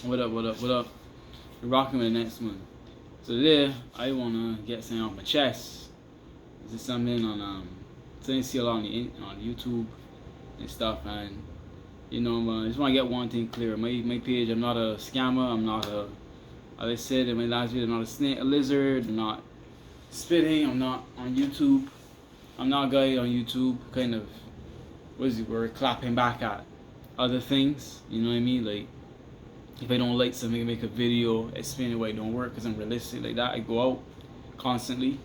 What up, what up, what up? We're rocking with the next one. So today, I wanna get something off my chest. This is something on something you see a lot on YouTube and stuff, and I just wanna get one thing clear. My page, I'm not a scammer. I'm not a, as I said in my last video, I'm not a snake, a lizard. I'm not spitting. I'm not on YouTube. I'm not a guy on YouTube kind of, what is it, we're clapping back at other things. You know what I mean? Like, if I don't like something, I make a video explaining why it don't work because I'm realistic like that. I go out constantly.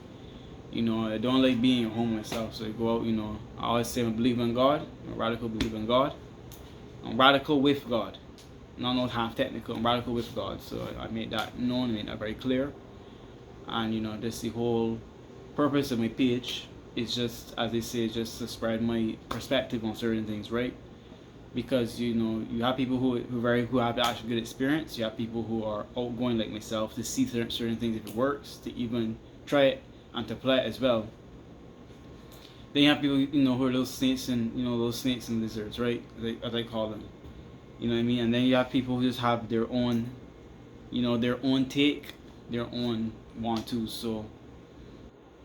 I don't like being at home myself, so I go out. I always say I believe in God. I'm a radical believer in God. I'm radical with God. Not half technical. I'm radical with God. So I made that known, I made that very clear. And that's the whole purpose of my page. It's just, as they say, just to spread my perspective on certain things, right? Because you have people who have actually good experience. You have people who are outgoing like myself to see certain things if it works, to even try it and to play it as well. Then you have people who are those snakes and those snakes and lizards, right? As I call them. You know what I mean? And then you have people who just have their own, their own take, their own want to. So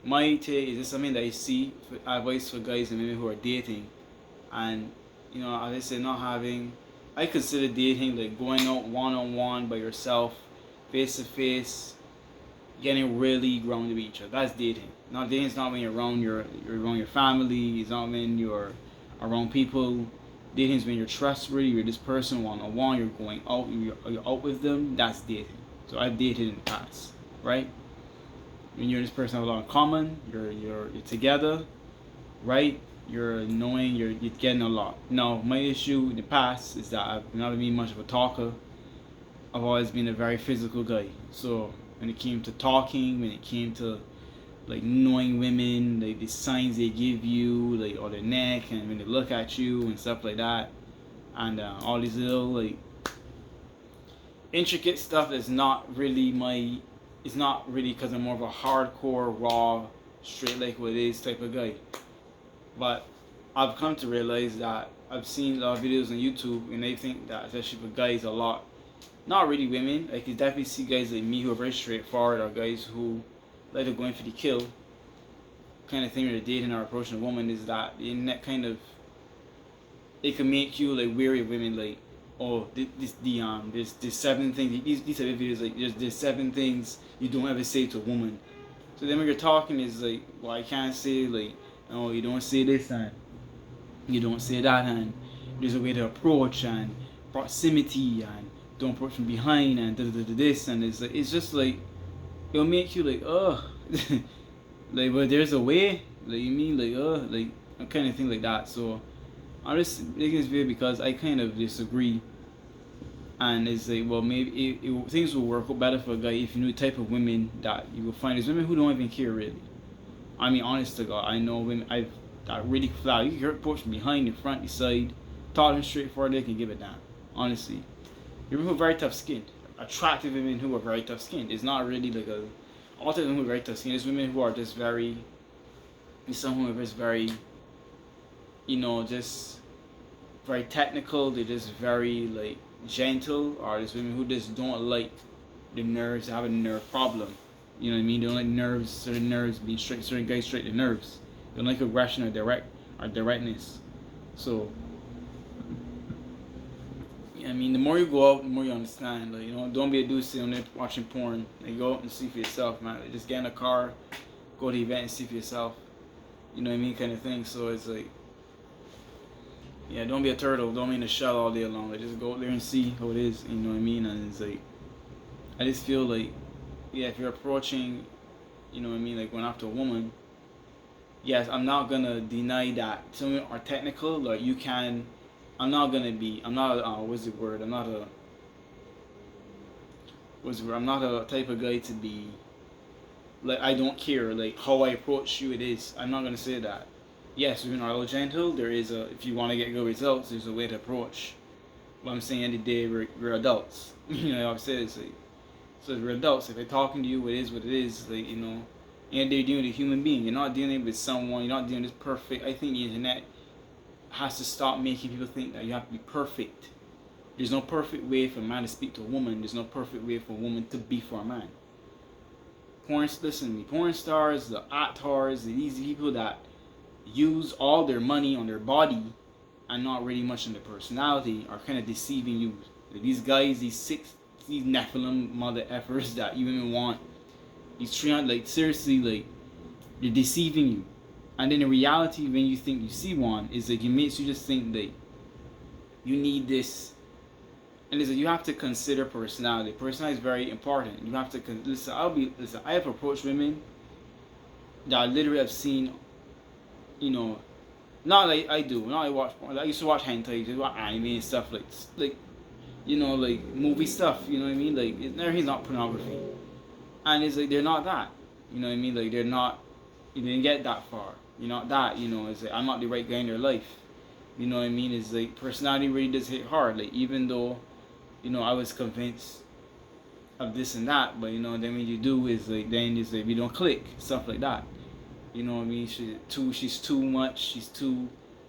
my take is just something that I see advice for guys and women who are dating, and as I said, not having. I consider dating like going out one on one by yourself, face to face, getting really grounded with each other. That's dating. Not dating is not when you're around your family. It's not when you're around people. Dating is when you're trustworthy. You're this person one on one. You're going out. You're out with them. That's dating. So I've dated in the past, right? When you're this person have a lot in common. You're together, right? You're getting a lot. Now, my issue in the past is that I've not been much of a talker. I've always been a very physical guy. So when it came to talking, when it came to like knowing women, like the signs they give you, like on their neck, and when they look at you and stuff like that, and all these little like intricate stuff that's not really my. It's not really because I'm more of a hardcore, raw, straight like what it is type of guy. But I've come to realize that I've seen a lot of videos on YouTube, and they think that, especially for guys, a lot, not really women. I can definitely see guys like me who are very straightforward, or guys who like to go in for the kill kind of thing when they're dating or approaching a woman, is that the internet kind of, it can make you like weary of women. Like, oh, there's 7 things. These type of videos, like there's 7 things you don't ever say to a woman. So then when you're talking, is like, well, I can't say like, oh, you don't say this and you don't say that, and there's a way to approach and proximity, and don't approach from behind, and this, and it's just like, it'll make you like, ugh. Like, but there's a way, like, you mean, like, like, a kind of thing like that. So I'm just making this video because I kind of disagree, and it's like, well, maybe things will work out better for a guy if you know the type of women that you will find. There's women who don't even care really. I mean, honest to God, I know women that really flat. You can approach from behind, the front, the side, talk them straightforward, they can give it down. Honestly, women who are very tough skinned, attractive women who are very tough skinned. It's not really like a all the women who are very tough skinned. There's women who are just very, some who are just very, just very technical. They're just very like gentle. Or there's women who just don't like the nerves, have a nerve problem. You know what I mean? They don't like nerves, certain nerves being straight, certain guys straight to nerves. They don't like aggression or directness. So, I mean, the more you go out, the more you understand. Like, don't be a dude sitting there watching porn. Like, go out and see for yourself, man. Like, just get in a car, go to the event and see for yourself. You know what I mean? Kind of thing. So it's like, yeah, don't be a turtle. Don't be in a shell all day long. Like, just go out there and see how it is. You know what I mean? And it's like, I just feel like, yeah, if you're approaching, you know what I mean, like going after a woman, yes, I'm not gonna deny that some women are technical. Like, you can, I'm not what's the word? I'm not a type of guy to be, like, I don't care, like, how I approach you, it is. I'm not gonna say that. Yes, women are a little gentle. There is if you want to get good results, there's a way to approach. But I'm saying, at the day, we're adults. I've said it's like, so we're adults. If they're talking to you, it is what it is. Like, and they're dealing with a human being. You're not dealing with someone. You're not dealing with perfect. I think the internet has to stop making people think that you have to be perfect. There's no perfect way for a man to speak to a woman. There's no perfect way for a woman to be for a man. Listen to me. Porn stars, the actors, these people that use all their money on their body and not really much on their personality are kind of deceiving you. Like these guys, these Nephilim mother effers that you even want, these 300, like seriously, like they're deceiving you. And then in reality, when you think you see one, is like it makes you just think that you need this. And listen, you have to consider personality. Personality is very important. You have to listen. I have approached women that I literally have seen, you know, not like I do. Not I watch porn. I used to watch hentai, I used to watch anime and stuff like you know, like movie stuff. You know what I mean? Like everything's not pornography, and it's like they're not that. You know what I mean? Like they're not. You didn't get that far. You're not that. You know, it's like I'm not the right guy in their life. You know what I mean? It's like personality really does hit hard. Like even though, you know, I was convinced of this and that, but you know, then when you do is like then it's like we don't click, stuff like that. You know what I mean? She's too much, she's too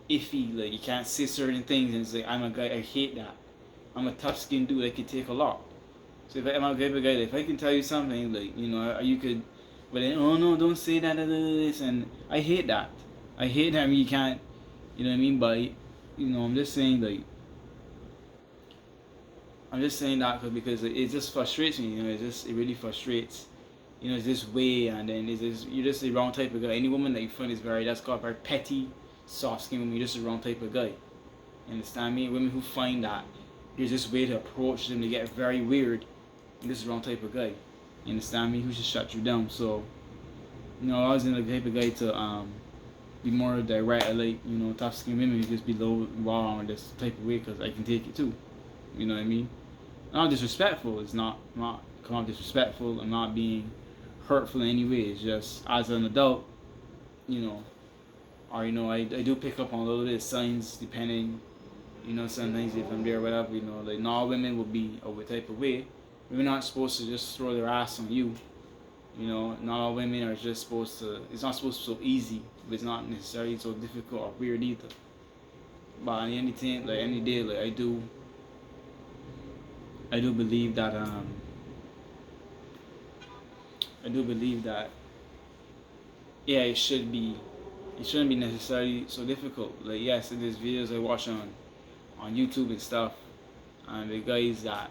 iffy, like you can't say certain things, and it's like I'm a guy, I hate that. I'm a tough skinned dude, I can take a lot. So if I'm a type of guy, if I can tell you something, like, you know, you could, but then, oh no, don't say that, this, and I hate that. I hate that. I mean, you can't, you know what I mean? But, you know, I'm just saying, like, that because it just frustrates me, you know, it really frustrates, you know, it's this way, and then you're just the wrong type of guy. Any woman that you find is that's called very petty, soft-skinned woman, you're just the wrong type of guy. You understand me? Women who find that there's this way to approach them, they get very weird, and this is the wrong type of guy. You understand me? Who should shut you down? So, you know, I was in the type of guy to be more direct. I like, you know, tough-skinned women who just be low, raw, in this type of way, because I can take it too. You know what I mean? Not disrespectful. It's not come off disrespectful. I'm not being hurtful in any way. It's just as an adult, you know, or you know, I do pick up on a little bit of signs depending, you know, sometimes if I'm there or whatever, you know, like not all women will be of a type of way. We're not supposed to just throw their ass on you. You know, not all women are just supposed to. It's not supposed to be so easy, but it's not necessarily so difficult or weird either. But anything, like any day, like I do believe that yeah, it shouldn't be necessarily so difficult. Like yes, there's videos I watch on YouTube and stuff, and the guys that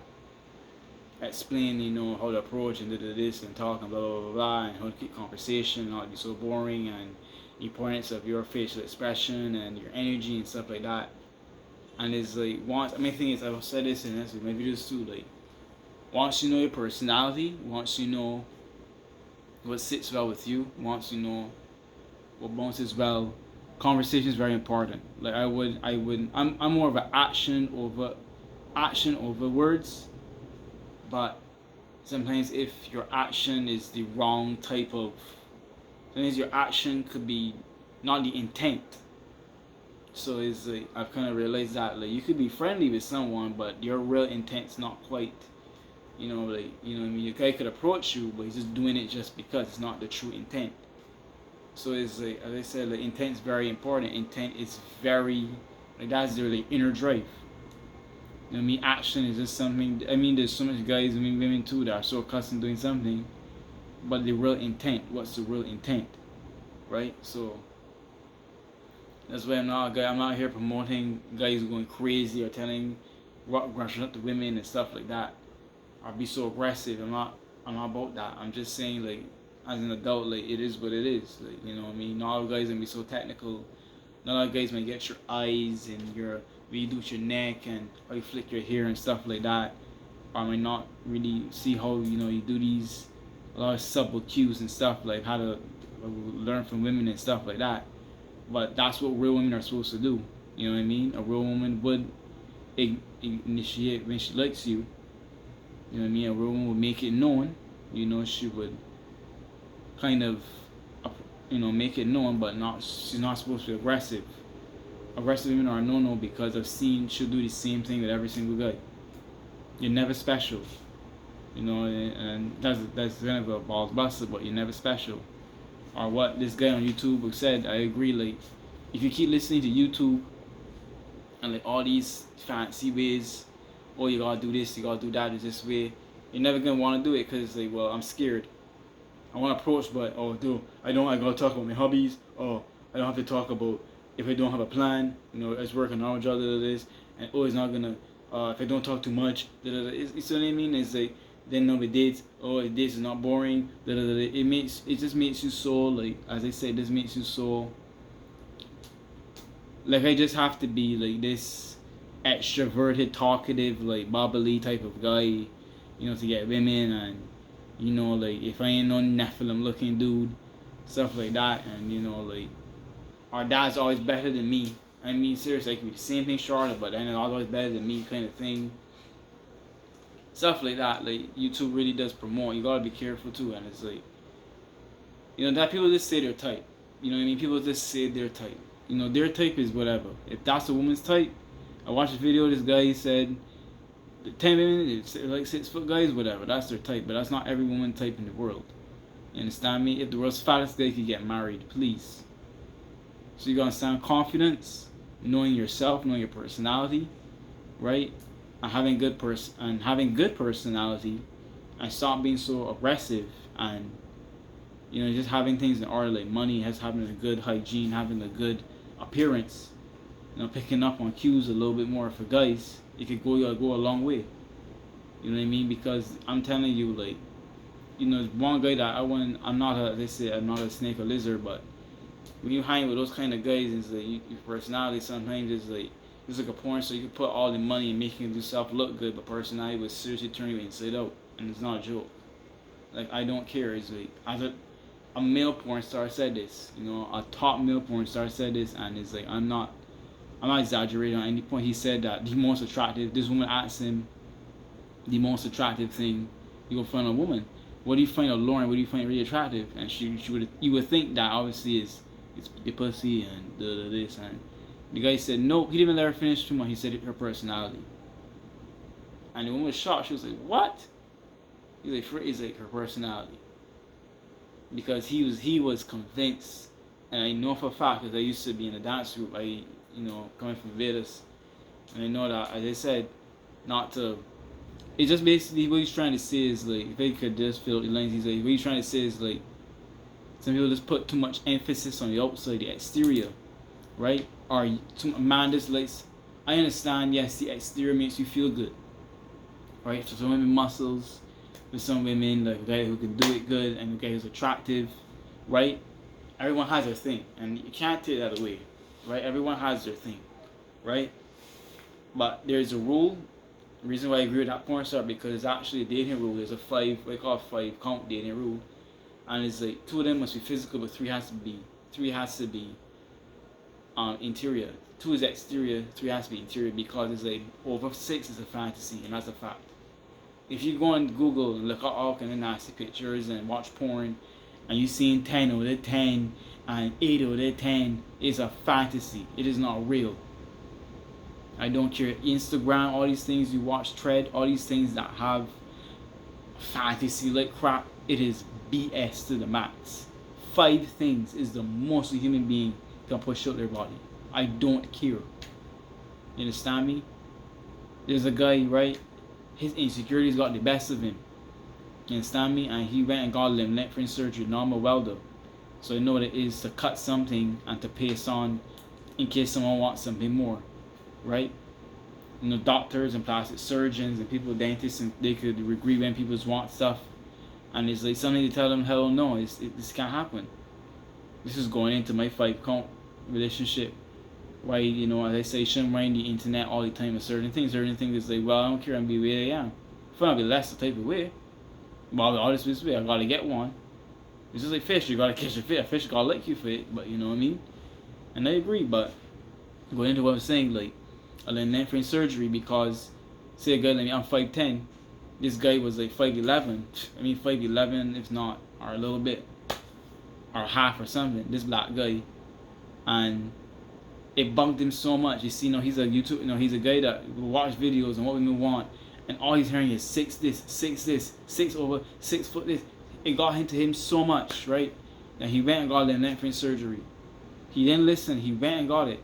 explain, you know, how to approach and do this and talk and blah blah blah blah, and how to keep conversation, not be so boring, and the importance of your facial expression and your energy and stuff like that. And it's like thing is, I've said this in my videos too, like once you know your personality, once you know what sits well with you, once you know what bounces well, conversation is very important. Like I'm more of an action over words, but sometimes if your action is the wrong type of, sometimes your action could be not the intent. So it's like I've kind of realized that like you could be friendly with someone, but your real intent's not quite, you know, like, you know what I mean, your guy could approach you, but he's just doing it just because it's not the true intent. So it's like, as I said, like intent is very important. Intent is very, like that's their like inner drive. You know what I mean? Action is just something. I mean, there's so much guys, I mean women too, that are so accustomed to doing something, but the real intent. What's the real intent, right? So that's why I'm not here promoting guys going crazy or telling rushing up to women and stuff like that, or be so aggressive. I'm not about that. I'm just saying, like, as an adult, like, it is what it is. Like, you know what I mean? Not all guys gonna be so technical. Not all guys might get your eyes and your what you do with your neck and how you flick your hair and stuff like that. Or I might not really see how, you know, you do these a lot of subtle cues and stuff, like how to learn from women and stuff like that. But that's what real women are supposed to do. You know what I mean? A real woman would initiate when she likes you. You know what I mean? A real woman would make it known. You know, she would kind of, you know, make it known, but she's not supposed to be aggressive. Aggressive women are a no-no because I've seen she'll do the same thing with every single guy. You're never special. You know, and that's kind of a balls buster, but you're never special. Or what this guy on YouTube said, I agree. Like, if you keep listening to YouTube and like all these fancy ways oh, you gotta do this, you gotta do that, it's this way. You're never gonna want to do it because it's like, well, I'm scared. I want to approach, but oh, dude, I gotta talk about my hobbies. Oh, I don't have to talk about if I don't have a plan. You know, it's working on job, this, and oh, it's not gonna. If I don't talk too much, you know what I mean? It's like then nobody dates. Oh, this is not boring. It just makes you so like, as I said, this makes you so like I just have to be like this extroverted, talkative, like bubbly type of guy, you know, to get women. And you know, like if I ain't no Nephilim looking dude, stuff like that. And you know, like our dad's always better than me. I mean, seriously, I could be the same thing, Charlotte, but then it's always better than me, kind of thing. Stuff like that, like YouTube really does promote. You gotta be careful too, and it's like, you know, that people just say their type. You know what I mean? People just say their type. You know, their type is whatever. If that's a woman's type, I watched a video. This guy said, 10 women, it's like 6 foot guys, whatever. That's their type, but that's not every woman type in the world. You understand me? If the world's fattest guy could get married, please. So you gotta stand confidence, knowing yourself, knowing your personality, right? And having good personality, and stop being so aggressive, and you know, just having things in order, like money, having a good hygiene, having a good appearance, you know, picking up on cues a little bit more for guys. It could go a long way. You know what I mean? Because I'm telling you, like, you know, one guy that I'm not a snake or lizard, but when you hang with those kind of guys, it's like your personality sometimes is like it's like a porn. So you can put all the money in making yourself look good, but personality will seriously turn you inside out, and it's not a joke. Like, I don't care. It's like a male porn star said this. You know, a top male porn star said this, and it's like I'm not exaggerating on any point. He said that the most attractive. This woman asked him the most attractive thing you will find a woman. What do you find a Lauren? What do you find really attractive? And you would think that obviously it's the pussy and this, and the guy said no. He didn't even let her finish too much. He said her personality. And the woman was shocked. She was like, "What?" He's like her personality. Because he was convinced, and I know for a fact because I used to be in a dance group. Coming from Vegas, and I know that, as I said, not to. It's just basically what he's trying to say is like, if they could just fill the lines, he's like, what he's trying to say is like, some people just put too much emphasis on the outside, the exterior, right? Or a man just likes. I understand, yes, the exterior makes you feel good, right? For some women, muscles. For some women, like a guy who can do it good and a guy who's attractive, right? Everyone has their thing, and you can't take that away, right? Everyone has their thing, right? But there's a rule. The reason why I agree with that porn star, because it's actually a dating rule. There's a 5 count dating rule, and it's like 2 of them must be physical, but 3 has to be interior. 2 is exterior, 3 has to be interior, because it's like over 6 is a fantasy, and that's a fact. If you go on Google and look at all kind of nasty pictures and watch porn, and you seeing 10 over there 10 and 8 over there 10, it's a fantasy. It is not real. I don't care. Instagram, all these things you watch, Thread, all these things that have fantasy like crap, it is BS to the max. 5 things is the most a human being can push out their body. I don't care. You understand me? There's a guy, right? His insecurities got the best of him. You understand me? And he went and got limb lengthening surgery, normal welder. So you know what it is to cut something and to pace on in case someone wants something more. Right? You know, doctors and plastic surgeons and people, dentists, and they could agree when people want stuff. And it's like something to tell them, hell no, this can't happen. This is going into my 5 count relationship. Why, you know, as I say, shouldn't mind the internet all the time with certain things is like, well, I don't care, I'm be where I am. If I be less the type of way, well, all this way, I gotta get one. It's just like fish, you gotta catch a fish. A fish gotta like you for it, but you know what I mean? And I agree, but going into what I'm saying, like, I let lengthening surgery because, say a guy like me, I'm 5'10", this guy was like 5'11", 5'11", if not, or a little bit, or half or something, this black guy, and it bugged him so much. You see, he's a YouTube, he's a guy that will watch videos and what women want, and all he's hearing is 6 this, 6 this, 6 over, 6 foot this. It got into him so much, right? That he went and got the lengthening surgery. He didn't listen. He went and got it.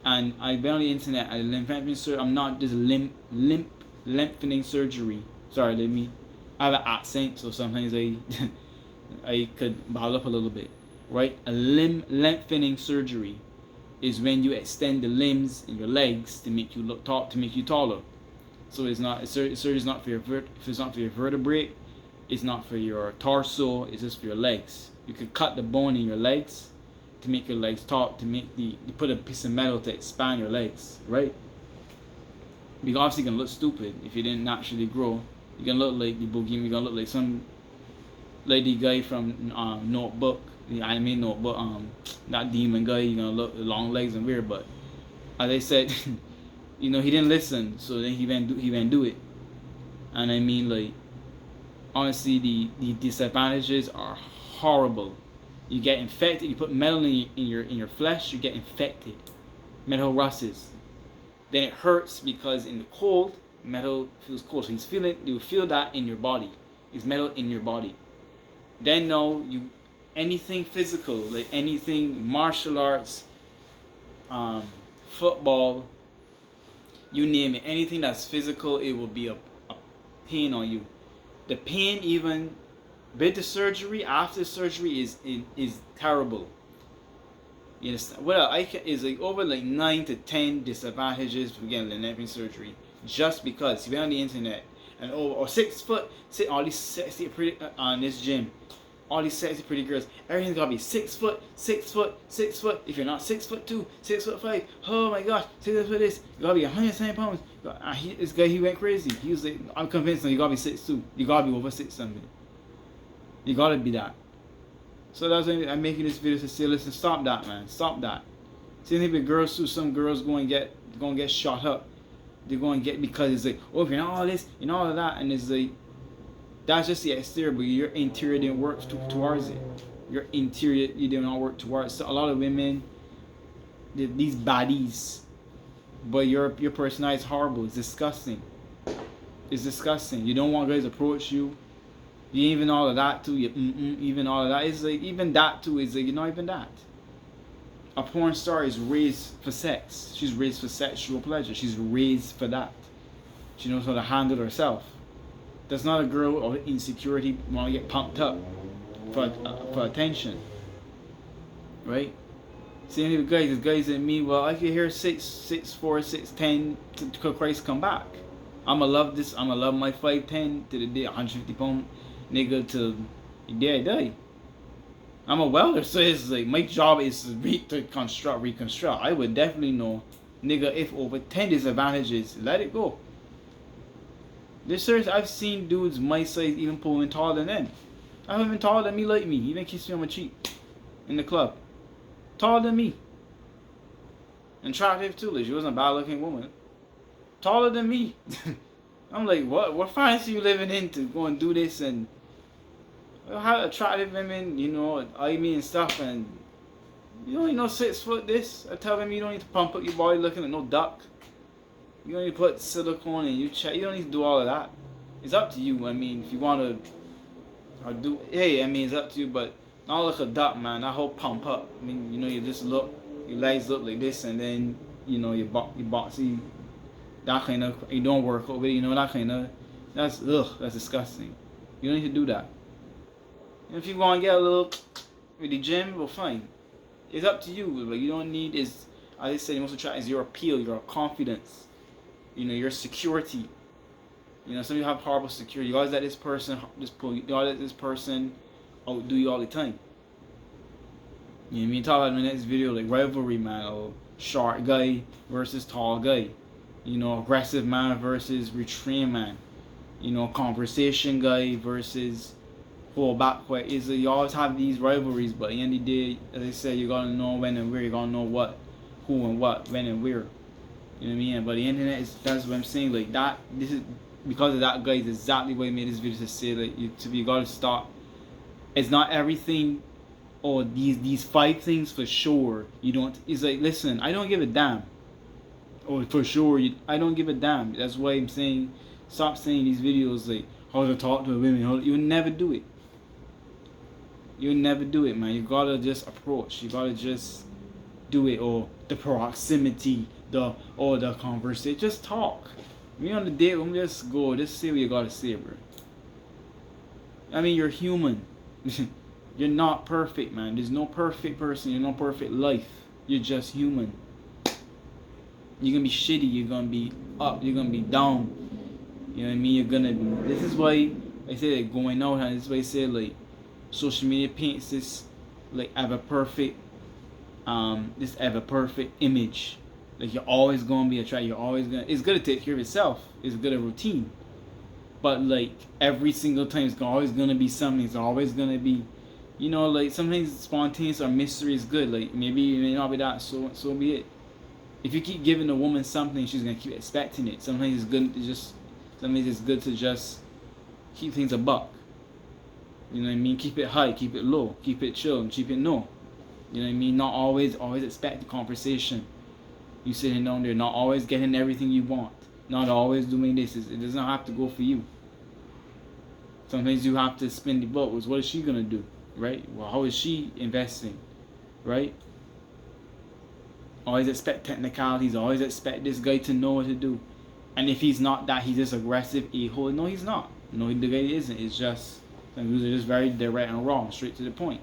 And I've been on the internet at a lengthening surgery. I'm not just lengthening surgery. Sorry, I have an accent, so sometimes I could bottle up a little bit. Right? A limb lengthening surgery is when you extend the limbs in your legs to make you look tall, to make you taller. So surgery is not for if it's not for your vertebrae, it's not for your torso, it's just for your legs. You could cut the bone in your legs to make your legs tall, you put a piece of metal to expand your legs, right? Because obviously you're gonna look stupid if you didn't naturally grow. You're gonna look like the boogeyman, you're gonna look like some lady guy from Notebook, the anime Notebook, that demon guy. You're gonna look long legs and weird, but as I said, he didn't listen, so then he went do it. And I mean, like, honestly, the disadvantages are horrible. You get infected. You put metal in your flesh, you get infected. Metal rusts. Then it hurts because in the cold, metal feels cold. So you feel that in your body. It's metal in your body. Then anything physical, like anything martial arts, football, you name it, anything that's physical, it will be a pain on you. The pain, even with the surgery, after surgery, is terrible. You understand? Is like over like 9 to 10 disadvantages for getting lengthening surgery, just because you went on the internet and or 6 foot, all these sexy pretty on this gym. All these sexy pretty girls, everything's gotta be 6 foot, 6 foot, 6 foot. If you're not 6'2", 6'5", oh my gosh, 6 foot this, you gotta be 170 pounds. This guy, he went crazy. He was like, I'm convinced you gotta be 6'2". You gotta be over 6 something. You gotta be that. So that's why I'm making this video to say, listen, stop that, man, stop that. Same thing with girls too. Some girls going to get shot up. They're going to get, because it's like, oh, if you're not all this, you're not all of that, and it's like, that's just the exterior, but your interior didn't work towards it. Your interior, you did not work towards. So a lot of women, these baddies, but your personality is horrible. It's disgusting. It's disgusting. You don't want guys to approach you. You even all of that too. Even all of that. It's like, even that too is like, you're not even that. A porn star is raised for sex. She's raised for sexual pleasure. She's raised for that. She knows how to handle herself. That's not a girl of insecurity want to get pumped up for attention, right? Same with guys. Guys and me. Well, I could hear 6'4", 6'10" till Christ come back. I'ma love this. I'ma love my 5'10" to the day 150 pound nigga till the day I die. I'm a welder, so it's like my job is to reconstruct. I would definitely know, nigga, if over 10 disadvantages, let it go. There's serious. I've seen dudes my size even pulling taller than them. I haven't been taller than me like me. Even kissed me on my cheek in the club. Taller than me. And attractive too. Like, she wasn't a bad looking woman. Taller than me. I'm like, what fancy you living in to go and do this? And how attractive women, eye me and stuff, and you don't need 6 foot this. I tell them you don't need to pump up your body looking like no duck. You don't need to put silicone in your chest. You don't need to do all of that. It's up to you. I mean, if you want to it's up to you, but not like a duck, man. That whole pump up. I mean, you just look, your legs look like this, and then, your boxy, that kind of, you don't work over it, that kind of, that's disgusting. You don't need to do that. And if you want to get a little with the gym, well, fine. It's up to you. Like, you don't need, as I said, the most attractive is your appeal, your confidence, your security. Some people have horrible security. You always let this person outdo you all the time. You know what I mean? Talk about in the next video, like rivalry, man, or short guy versus tall guy. Aggressive man versus restrained man. Conversation guy versus hold back quick. You always have these rivalries, but at the end of the day, as I said, you gotta know when and where. You gotta know what, who and what, when and where. You know what I mean? But the internet that's what I'm saying. Like that, this is because of that guy. Is exactly why I made this video, to say that you gotta stop. It's not everything. Or these 5 things for sure. You don't. It's like, listen, I don't give a damn. Or for sure, I don't give a damn. That's why I'm saying, stop saying these videos like how to talk to women. You'll never do it. You'll never do it, man. You gotta just approach. You gotta just do it, or the proximity, the conversation. Just talk. We on the date, when we just go, just say what you gotta say, bro. I mean, you're human. You're not perfect, man. There's no perfect person. You're no perfect life. You're just human. You're gonna be shitty. You're gonna be up. You're gonna be down. You know what I mean? You're gonna. This is why I say like going out, and this is why I say like social media paints this like ever perfect, this ever perfect image. Like you're always gonna be attracted. You're always gonna. It's gonna take care of itself. It's good a routine. But like every single time, it's always gonna be something. It's always gonna be, you know, like sometimes spontaneous or mystery is good. Like maybe it may not be that. So be it. If you keep giving a woman something, she's gonna keep expecting it. Sometimes it's good to just. Sometimes it's good to just keep things a buck. You know what I mean? Keep it high, keep it low, keep it chill, and keep it no. You know what I mean? Not always expect the conversation. You sitting down there, not always getting everything you want. Not always doing this. It does not have to go for you. Sometimes you have to spin the boat. What is she gonna do? Right? Well, how is she investing? Right? Always expect technicalities. Always expect this guy to know what to do. And if he's not that, he's just aggressive, a-hole. No, he's not. No, the guy isn't. It's just, some dudes are just very direct and wrong, straight to the point.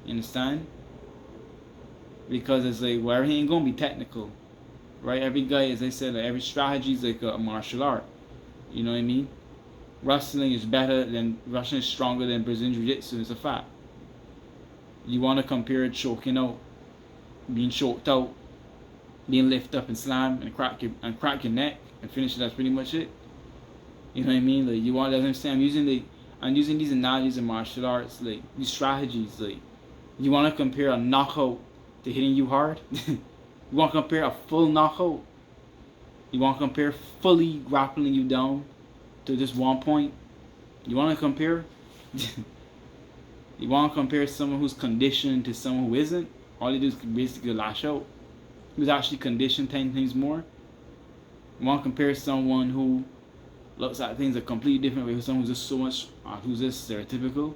You understand? Because it's like, well, everything ain't gonna be technical. Right? Every guy, as I said, like, every strategy is like a martial art. You know what I mean? Wrestling is stronger than Brazilian Jiu-Jitsu. It's a fact. You want to compare choking out, being choked out, being lifted up and slammed and crack your neck and finish it. That's pretty much it. You know what I mean? Like you want to understand. I'm using these analogies in martial arts, like these strategies. Like you want to compare a knockout to hitting you hard. You want to compare a full knockout. You want to compare fully grappling you down to just one point. You want to compare. You want to compare someone who's conditioned to someone who isn't. All they do is basically lash out. Who's actually conditioned 10 things more. You want to compare someone who looks at things a completely different way with someone who's just so much, who's just stereotypical.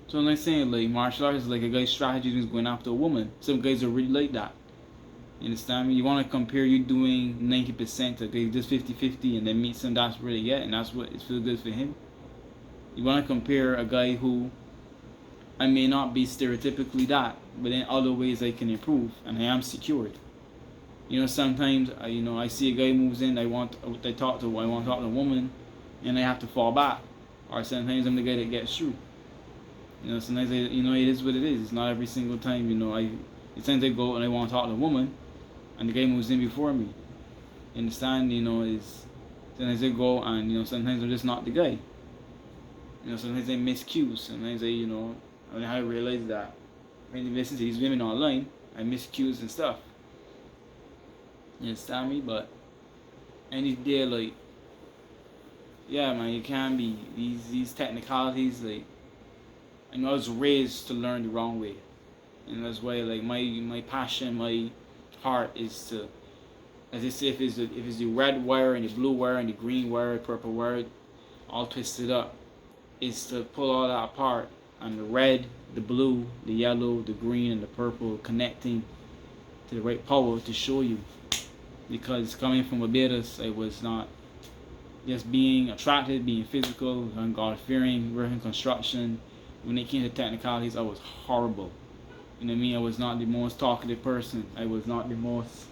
So I'm like saying, like martial arts is like a guy's strategy who's going after a woman. Some guys are really like that. You understand me? You want to compare you doing 90% to a guy just 50-50 and then meet some that's really get, and that's what it feels good for him. You want to compare a guy who I may not be stereotypically that, but in other ways I can improve and I am secured. You know, sometimes I see a guy moves in, I want to talk to a woman, and I have to fall back. Or sometimes I'm the guy that gets through. You know, sometimes it is what it is. It's not every single time. Sometimes I go and I want to talk to a woman, and the guy moves in before me. You understand? Sometimes I go and sometimes I'm just not the guy. Sometimes I miss cues. Sometimes I realize that when you listen to these women online, I miss cues and stuff. You understand me? But any day, like, yeah, man, you can be these technicalities. Like, I was raised to learn the wrong way, and that's why, like, my passion, my heart is to, as I say, if it's the red wire and the blue wire and the green wire, purple wire, all twisted up, is to pull all that apart, and the red, the blue, the yellow, the green, and the purple connecting to the right power to show you. Because coming from Barbados, I was not just being attracted, being physical, and God-fearing, working construction. When it came to technicalities, I was horrible. You know what I mean? I was not the most talkative person. I was not the most,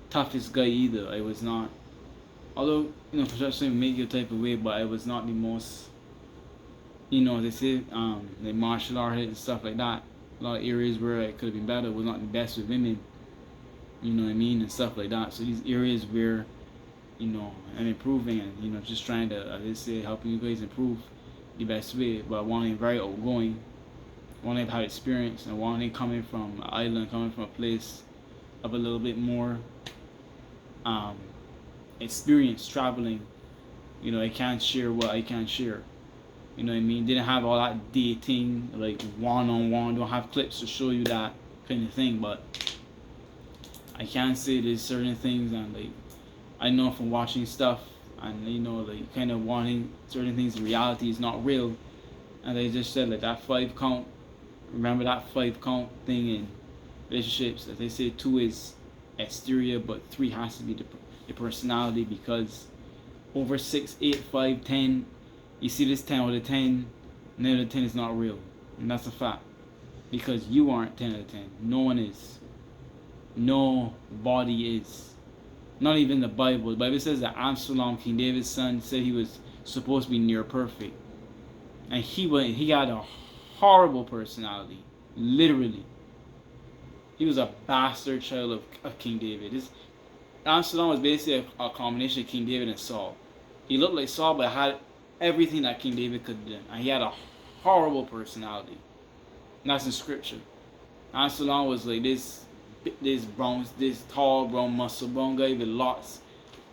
toughest guy either. I was not, although, construction make you a type of way, but I was not the most, they say, the martial art and stuff like that. A lot of areas where I could have been better, was not the best with women, you know what I mean, and stuff like that. So these areas where, I'm improving and, just trying to, as I say, helping you guys improve the best way, but wanting very outgoing, wanting to have experience, and wanting coming from an island, coming from a place of a little bit more experience traveling. I can't share what I can't share. You know what I mean? Didn't have all that dating, like one-on-one. Don't have clips to show you that kind of thing. But I can say there's certain things, and like I know from watching stuff, and like kind of wanting certain things in reality is not real. And they just said like that 5 count. Remember that 5 count thing in relationships. As they say, 2 is exterior, but 3 has to be the personality, because over 6, 8, 5, 10, you see this 10 with a 10, and then the 10 is not real. And that's a fact. Because you aren't 10 out of 10. No one is. Nobody is. Not even the Bible. The Bible says that Absalom, King David's son, said he was supposed to be near perfect. And he had a horrible personality. Literally. He was a bastard child of King David. Absalom was basically a combination of King David and Saul. He looked like Saul, but had everything that King David could do. And he had a horrible personality. And that's in scripture. Absalom was like this tall, brown, muscle brown guy with lots.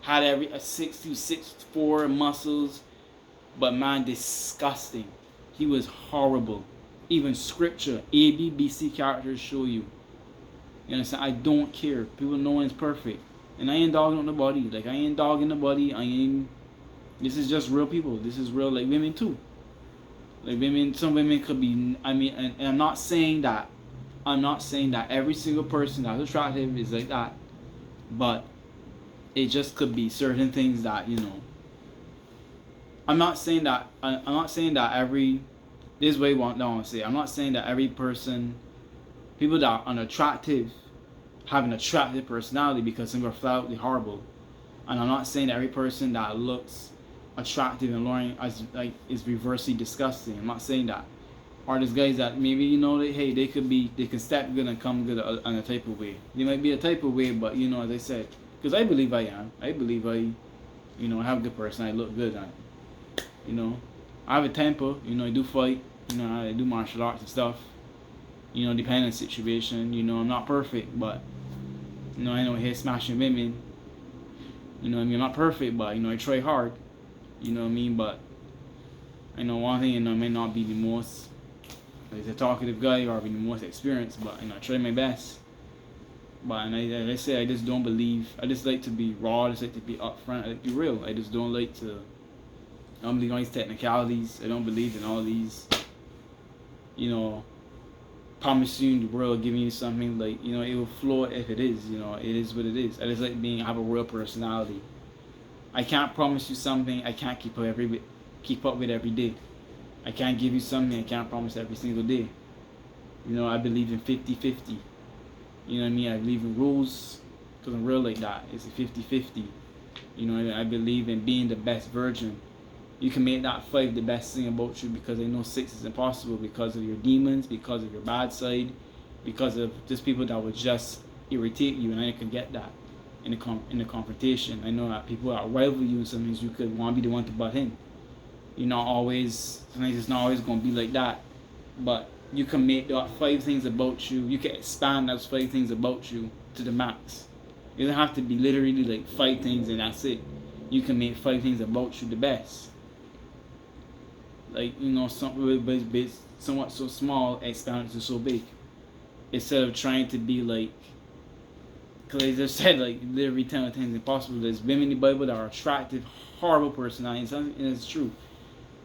Had a 6'2", 6'4" muscles. But man, disgusting. He was horrible. Even scripture, A, B, B, C characters show you. You understand? I don't care. People know when it's perfect. And I ain't dogging on nobody. Like, I ain't dogging nobody. This is just real people. This is real, like, women too. Like, women, some women could be, and I'm not saying that every single person that's attractive is like that. But it just could be certain things that, I'm not saying that every, this way what I want to say. I'm not saying that every person, people that are unattractive, have an attractive personality, because some are flatly horrible. And I'm not saying that every person that looks attractive and alluring is reversely disgusting. I'm not saying that. Or there's guys that maybe they can step good and come good on a type of way. They might be a type of way, but as I said, because I believe I am. I believe I have a good person. I look good. I have a temper. I do fight. I do martial arts and stuff. Depending on the situation. I'm not perfect, but I know here smashing women. I'm not perfect, but I try hard. But I know one thing, I may not be the most a talkative guy or be the most experienced, but I try my best. But as I say, I just don't believe. I just like to be raw. I just like to be upfront. I like to be real. I just don't like to. I don't believe in all these technicalities. I don't believe in all these. Promising you the world, giving you something like it will flow if it is. It is what it is. I just like have a real personality. I can't promise you something I can't keep up with every day. I can't give you something I can't promise every single day. I believe in 50-50. You know what I mean? I believe in rules, because I'm real like that. It's a 50-50. I believe in being the best version. You can make that 5 the best thing about you, because I know 6 is impossible, because of your demons, because of your bad side, because of just people that would just irritate you, and I can get that in the confrontation. I know that people that rival you, sometimes you could want to be the one to butt in. Sometimes it's not always going to be like that, but you can make that 5 things about you. You can expand those 5 things about you to the max. It doesn't have to be literally like 5 things and that's it. You can make 5 things about you the best. Like, something somewhat so small, expand it to so big. Instead of trying to be like, because they just said like literally 10 out of 10 is impossible. There's women in the Bible that are attractive, horrible personalities, and it's true.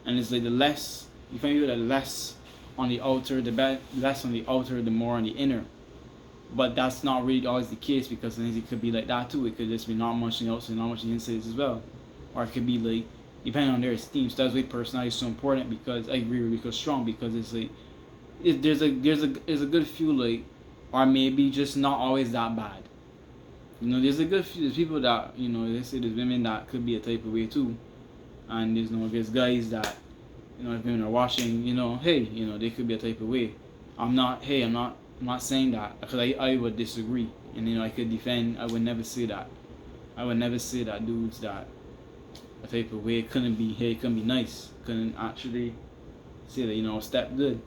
And it's like the less you find people that less on the outer, less on the outer, the more on the inner. But that's not really always the case, because sometimes it could be like that too. It could just be not much on the outside, not much on the inside as well. Or it could be like, depending on their esteem. So that's why personality is so important, because I agree with Rico Strong, because it's like there's a good few like, or maybe just not always that bad. There's a good few. There's people that they say there's women that could be a type of way too, and there's guys that if women are watching, hey, they could be a type of way. I'm not saying that, because I would disagree, and I could defend. I would never say that. I would never say that dudes that a type of way couldn't be nice, couldn't actually say that step good.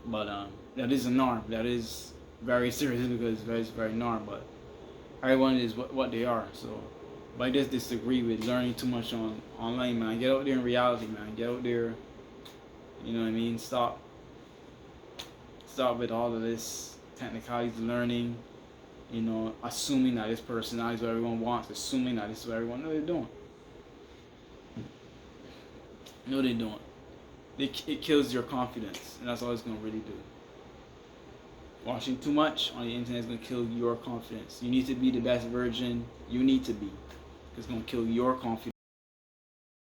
But that is a norm. That is very serious, because it's very norm. But everyone is what they are. So, but I just disagree with learning too much online, man. Get out there in reality, man. Get out there. You know what I mean? Stop with all of this technicalities, learning. Assuming that this personality is what everyone wants, assuming that this is what everyone. No, they don't. No, they don't. it kills your confidence, and that's all it's gonna really do. Watching too much on the internet is gonna kill your confidence. You need to be the best version you need to be. It's gonna kill your confidence.